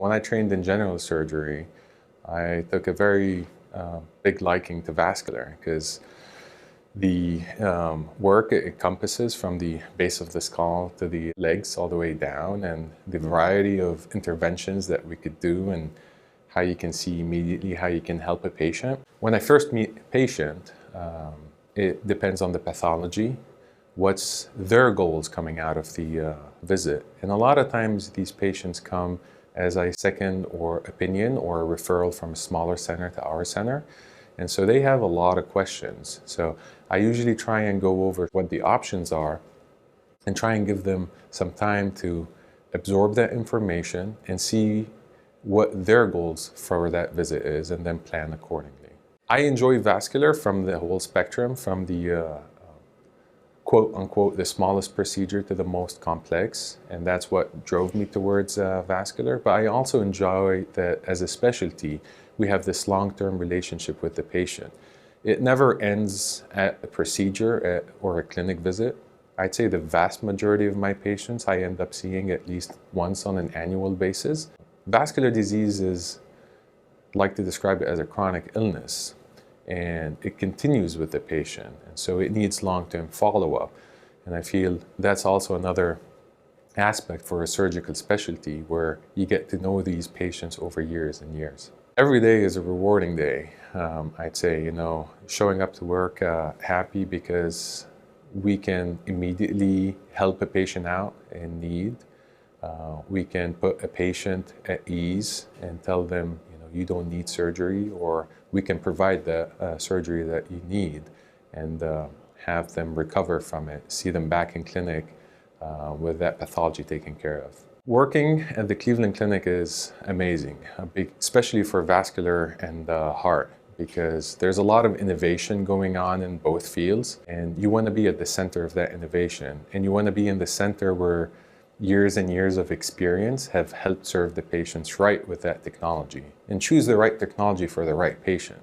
When I trained in general surgery, I took a very big liking to vascular because the work it encompasses from the base of the skull to the legs all the way down, and the variety of interventions that we could do and how you can see immediately how you can help a patient. When I first meet a patient, it depends on the pathology, what's their goals coming out of the visit. And a lot of times these patients come as a second or opinion or a referral from a smaller center to our center. And so they have a lot of questions. So I usually try and go over what the options are and try and give them some time to absorb that information and see what their goals for that visit is, and then plan accordingly. I enjoy vascular from the whole spectrum, from the quote unquote the smallest procedure to the most complex, and that's what drove me towards vascular. But I also enjoy that as a specialty we have this long-term relationship with the patient. It never ends at a procedure or a clinic visit. I'd say the vast majority of my patients I end up seeing at least once on an annual basis. Vascular disease is, I like to describe it as a chronic illness, and it continues with the patient, and so it needs long-term follow-up. And I feel that's also another aspect for a surgical specialty where you get to know these patients over years and years. Every day is a rewarding day. I'd say, showing up to work happy because we can immediately help a patient out in need. We can put a patient at ease and tell them, you don't need surgery, or we can provide the surgery that you need, and have them recover from it, see them back in clinic with that pathology taken care of. Working at the Cleveland Clinic is amazing, especially for vascular and heart, because there's a lot of innovation going on in both fields, and you want to be at the center of that innovation, and you want to be in the center where years and years of experience have helped serve the patients right with that technology, and choose the right technology for the right patient.